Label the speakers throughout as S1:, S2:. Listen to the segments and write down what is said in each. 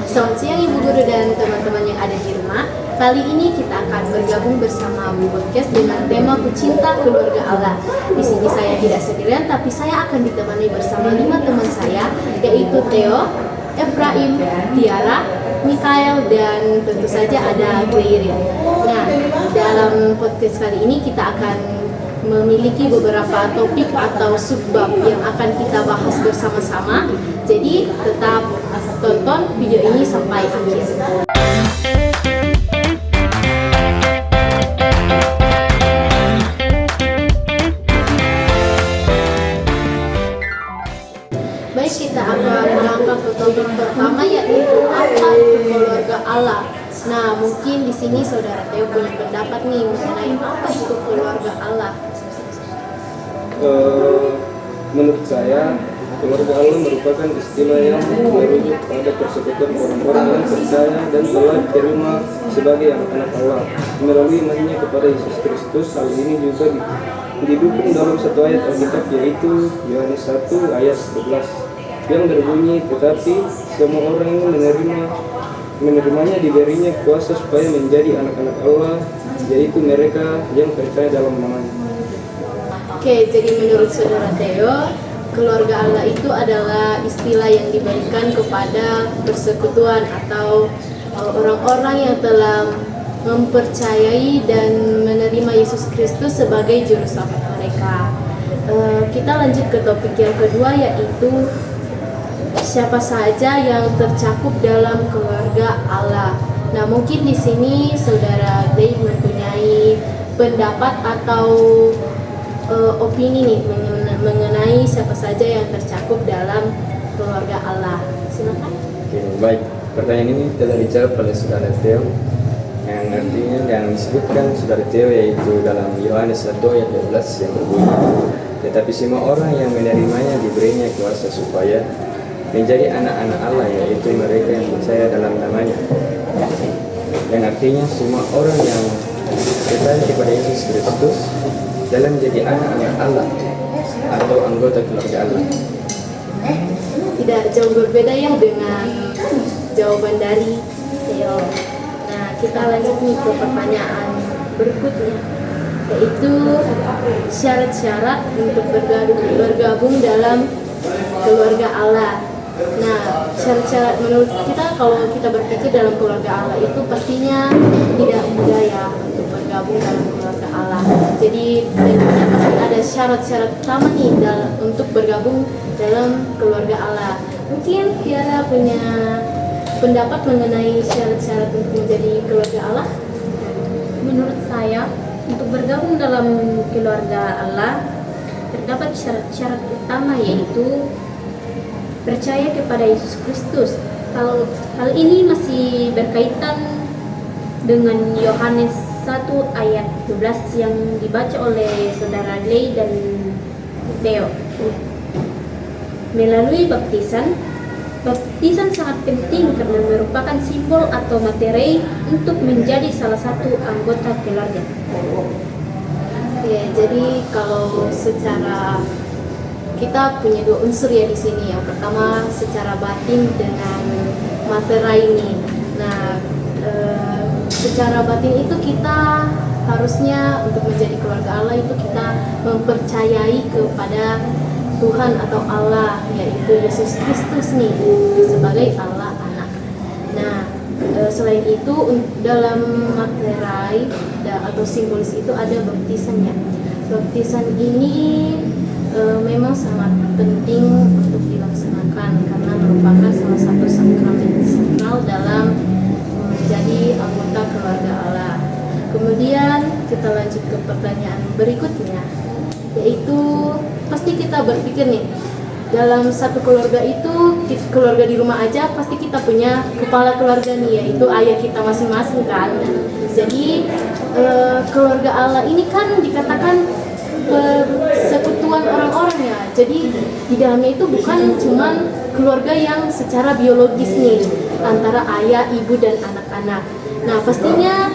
S1: Selamat siang Ibu Guru dan teman-teman yang ada di rumah. Kali ini kita akan bergabung bersama Bu Podcast dengan tema Kucinta Keluarga Allah. Di sini saya tidak sendirian, tapi saya akan ditemani bersama 5 teman saya, yaitu Theo, Efraim, Tiara, Mikael, dan tentu saja ada Claire. Nah, dalam podcast kali ini kita akan memiliki beberapa topik atau subbab yang akan kita bahas bersama-sama. Jadi tetap tonton video ini sampai akhir. Baik, kita akan berangkat ke topik pertama, yaitu apa itu keluarga Allah. Nah, mungkin di sini saudara Theo punya pendapat nih mengenai apa itu keluarga Allah.
S2: Menurut saya, keluarga Allah merupakan istilah yang merujuk pada persekutuan orang-orang yang percaya dan telah diterima sebagai anak-anak Allah melalui imannya kepada Yesus Kristus. Hal ini juga didukung dalam satu ayat Alkitab, yaitu Yohanes 1 ayat 11 yang berbunyi, tetapi semua orang yang menerimanya diberinya kuasa supaya menjadi anak-anak Allah, yaitu mereka yang percaya dalam namanya.
S1: Oke, jadi menurut saudara Theo, keluarga Allah itu adalah istilah yang diberikan kepada persekutuan atau orang-orang yang telah mempercayai dan menerima Yesus Kristus sebagai juru selamat mereka. Kita lanjut ke topik yang kedua, yaitu siapa saja yang tercakup dalam keluarga Allah. Nah, mungkin di sini saudara Dave mempunyai pendapat atau opini nih mengenai siapa saja yang tercakup dalam keluarga Allah. Silakan.
S3: Oke, baik. Pertanyaan ini telah dijawab oleh saudara Theo, yang artinya yang disebutkan saudara Theo yaitu dalam Yohanes 1 ayat 12 yang berbunyi, tetapi semua orang yang menerimanya diberinya kuasa supaya menjadi anak-anak Allah, yaitu mereka yang percaya dalam namanya. Yang artinya semua orang yang percaya kepada Yesus Kristus dalam menjadi anak-anak Allah atau anggota keluarga Allah.
S1: Tidak jauh berbeda ya dengan jawaban dari Theo. Nah, kita lanjut nih ke pertanyaan berikutnya, yaitu syarat-syarat untuk bergabung dalam keluarga Allah. Nah, syarat-syarat menurut kita, kalau kita berpikir dalam keluarga Allah itu pastinya tidak mudah ya untuk bergabung dalam keluarga Allah. Jadi tentunya pasti ada syarat-syarat utama nih untuk bergabung dalam keluarga Allah. Mungkin Tiara punya pendapat mengenai syarat-syarat untuk menjadi keluarga Allah?
S4: Menurut saya, untuk bergabung dalam keluarga Allah terdapat syarat-syarat utama, yaitu percaya kepada Yesus Kristus. Hal ini masih berkaitan dengan Yohanes 1 ayat 12 yang dibaca oleh saudara Lei dan Theo. Melalui baptisan sangat penting karena merupakan simbol atau materi untuk menjadi salah satu anggota keluarga.
S1: Ya, jadi kalau secara kita punya dua unsur ya di sini. Yang pertama secara batin dengan materai ini. Nah, secara batin itu kita harusnya untuk menjadi keluarga Allah itu kita mempercayai kepada Tuhan atau Allah, yaitu Yesus Kristus nih sebagai Allah anak. Nah, selain itu dalam materai atau simbolis itu ada baptisannya. Baptisan ini memang sangat penting untuk dilaksanakan karena merupakan salah satu sakramen sakral dalam menjadi anggota keluarga Allah. Kemudian kita lanjut ke pertanyaan berikutnya, yaitu pasti kita berpikir nih, dalam satu keluarga itu, keluarga di rumah aja pasti kita punya kepala keluarga nih, yaitu ayah kita masing-masing kan. Jadi keluarga Allah ini kan dikatakan persekutuan orang-orang ya. Jadi di dalamnya itu bukan cuman keluarga yang secara biologis nih antara ayah, ibu dan anak-anak. Nah, pastinya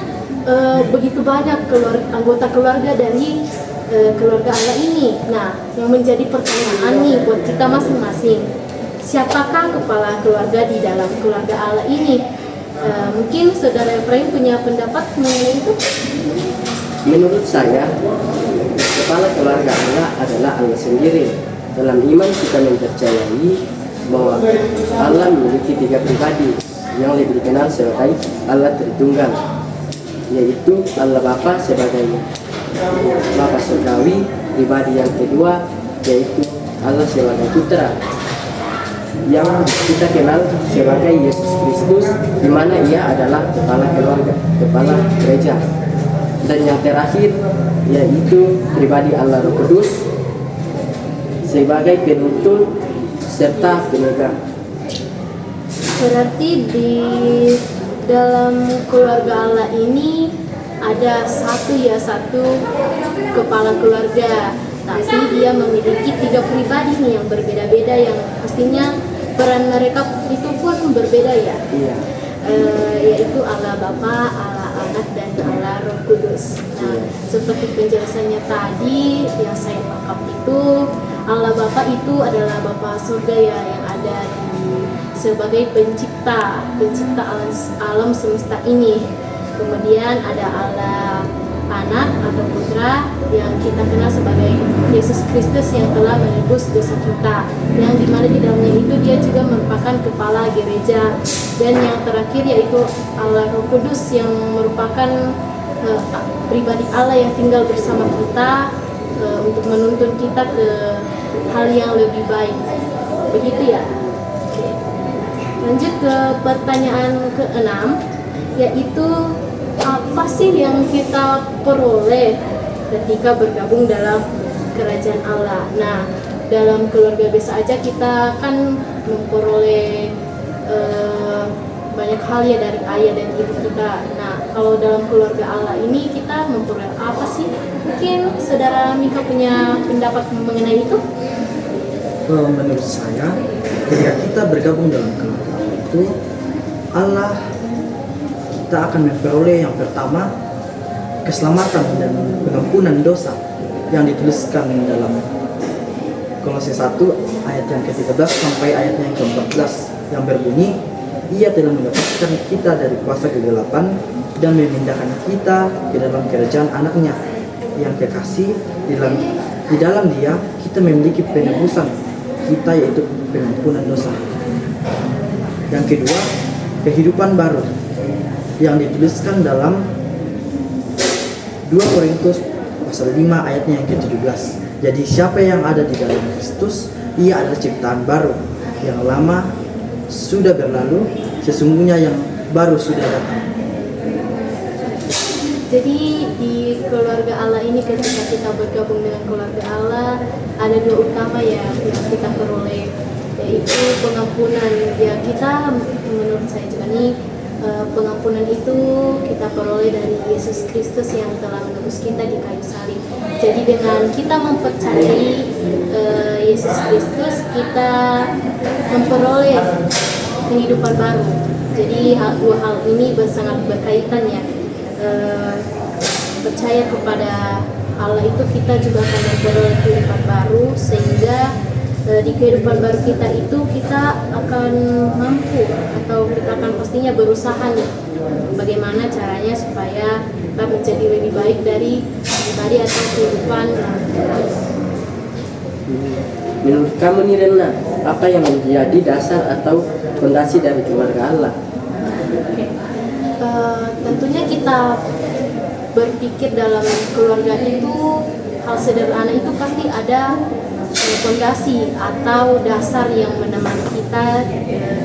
S1: begitu banyak anggota keluarga dari keluarga Allah ini. Nah, yang menjadi pertanyaan nih buat kita masing-masing, siapakah kepala keluarga di dalam keluarga Allah ini? Mungkin saudara Efraim punya pendapat mengenai itu?
S5: Menurut saya, kepala keluarga Allah adalah Allah sendiri. Dalam iman kita mempercayai bahwa Allah memiliki 3 pribadi yang lebih dikenal sebagai Allah Tritunggal, yaitu Allah Bapa sebagai Bapa surgawi, pribadi yang kedua yaitu Allah sebagai Putra yang kita kenal sebagai Yesus Kristus, di mana ia adalah kepala keluarga, kepala gereja. Dan yang terakhir yaitu pribadi Allah Roh Kudus sebagai penuntun serta pemegang.
S1: Berarti di dalam keluarga Allah ini ada satu kepala keluarga, tapi dia memiliki 3 pribadi nih yang berbeda-beda, yang pastinya peran mereka itu pun berbeda ya.
S5: Iya.
S1: Yaitu Allah Bapa, Allah Anak, dan Allah Roh Kudus. Nah, seperti penjelasannya tadi yang saya tangkap itu, Allah Bapa itu adalah Bapa surga ya, yang ada sebagai pencipta alam semesta ini. Kemudian ada Allah Anak atau Putra yang kita kenal sebagai Yesus Kristus yang telah menebus dosa kita, yang dimana di dalamnya itu dia juga merupakan kepala gereja. Dan yang terakhir yaitu Allah Roh Kudus yang merupakan pribadi Allah yang tinggal bersama kita untuk menuntun kita ke hal yang lebih baik. Begitu ya. Oke. Lanjut ke pertanyaan ke-6, yaitu apa sih yang kita peroleh ketika bergabung dalam kerajaan Allah. Nah, dalam keluarga biasa aja kita kan memperoleh banyak hal ya dari ayah dan ibu kita. Nah, kalau dalam keluarga Allah ini kita memperoleh apa sih? Mungkin saudara Mika punya pendapat mengenai itu?
S6: Menurut saya, ketika kita bergabung dalam keluarga Allah itu, Allah kita akan memperoleh yang pertama keselamatan dan pengampunan dosa yang dituliskan dalam Kolose 1 ayat yang ke-13 sampai ayat yang ke-14 yang berbunyi, Ia telah melepaskan kita dari kuasa kegelapan dan memindahkan kita ke dalam kerajaan anaknya yang kekasih. Di dalam Dia kita memiliki penebusan kita, yaitu pengampunan dosa. Yang kedua, kehidupan baru yang dituliskan dalam 2 Korintus pasal 5 ayatnya yang ke-17. Jadi siapa yang ada di dalam Kristus, ia adalah ciptaan baru. Yang lama sudah berlalu, sesungguhnya yang baru sudah datang.
S1: Jadi di keluarga Allah ini ketika kita bergabung dengan keluarga Allah, ada 2 utama ya yang kita peroleh, yaitu pengampunan. Ya, kita menurut saya juga nih, pengampunan itu kita peroleh dari Yesus Kristus yang telah menebus kita di kayu salib. Jadi dengan kita mempercayai Yesus Kristus, kita memperoleh kehidupan baru. Jadi 2 hal ini sangat berkaitan ya. Percaya kepada Allah itu kita juga akan memperoleh kehidupan baru, sehingga di kehidupan baru kita itu kita akan mampu atau kita akan pastinya berusaha nih bagaimana caranya supaya kita menjadi lebih baik dari pribadi atau kehidupan.
S5: Menurut kamu nih Rena, apa yang menjadi dasar atau fondasi dari keluarga Allah?
S1: Oke. Tentunya kita berpikir dalam keluarga itu hal sederhana itu pasti ada fondasi atau dasar yang menemani kita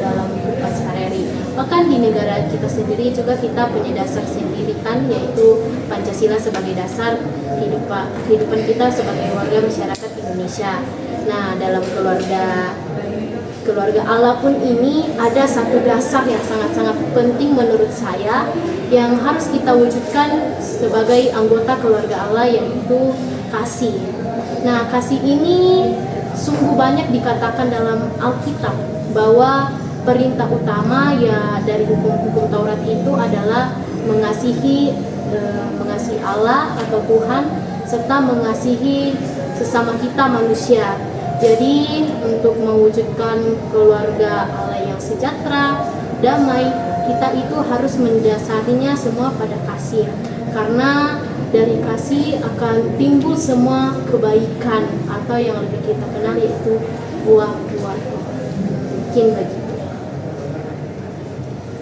S1: dalam kehidupan sehari-hari. Bahkan di negara kita sendiri juga kita punya dasar sendiri kan, yaitu Pancasila sebagai dasar kehidupan kita sebagai warga masyarakat Indonesia. Nah, dalam keluarga Allah pun ini ada satu dasar yang sangat-sangat penting menurut saya yang harus kita wujudkan sebagai anggota keluarga Allah, yaitu kasih. Nah, kasih ini sungguh banyak dikatakan dalam Alkitab bahwa perintah utama ya dari hukum-hukum Taurat itu adalah mengasihi Allah atau Tuhan serta mengasihi sesama kita manusia. Jadi untuk mewujudkan keluarga Allah yang sejahtera, damai, kita itu harus mendasarinya semua pada kasih. Karena dari kasih akan timbul semua kebaikan atau yang lebih kita kenal yaitu buah-buah. Mungkin begitu.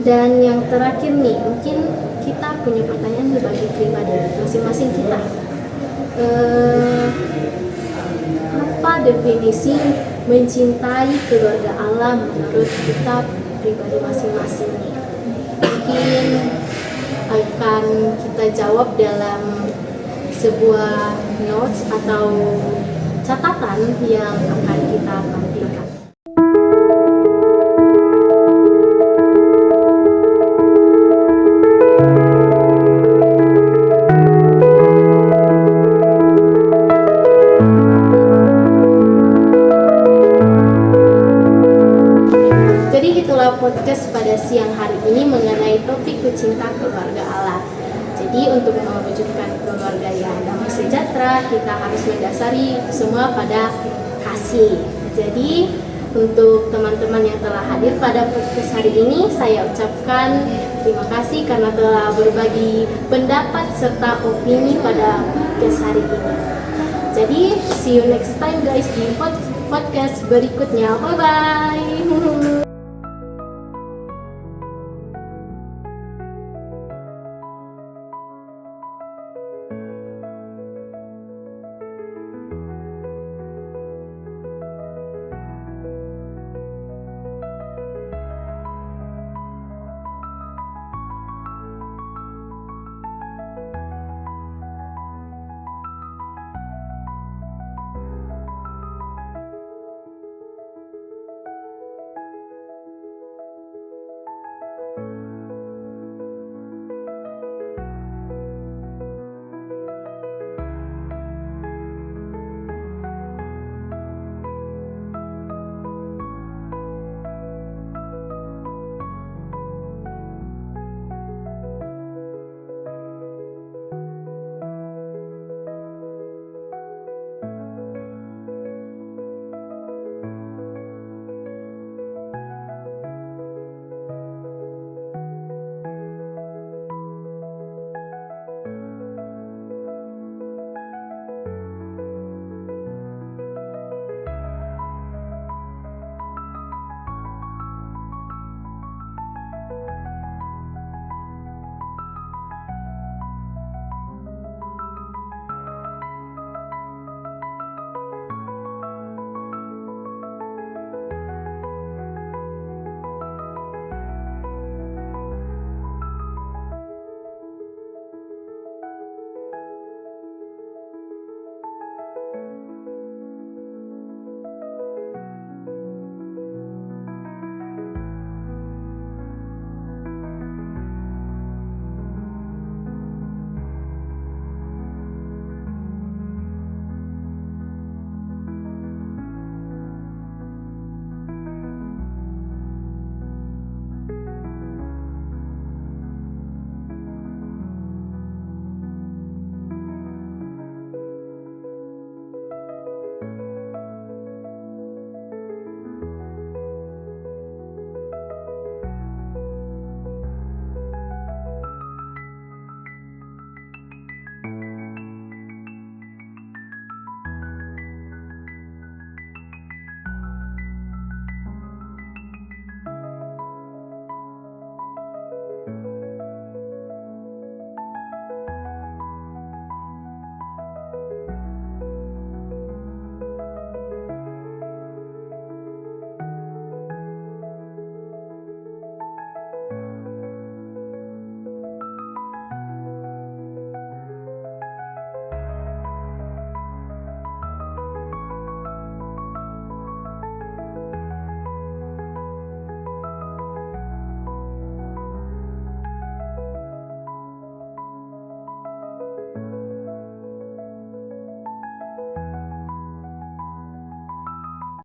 S1: Dan yang terakhir nih, mungkin kita punya pertanyaan bagi pribadi masing-masing kita. Apa definisi mencintai keluarga Allah menurut kita pribadi masing-masing nih? Mungkin akan kita jawab dalam sebuah notes atau catatan yang akan kita tampilkan. Jadi itulah podcast pada siang hari ini mengenai topik pecinta keluarga Allah. Jadi untuk mewujudkan keluarga yang damai sejahtera, kita harus mendasari semua pada kasih. Jadi untuk teman-teman yang telah hadir pada podcast hari ini, saya ucapkan terima kasih karena telah berbagi pendapat serta opini pada podcast hari ini. Jadi see you next time guys di podcast berikutnya. Bye bye.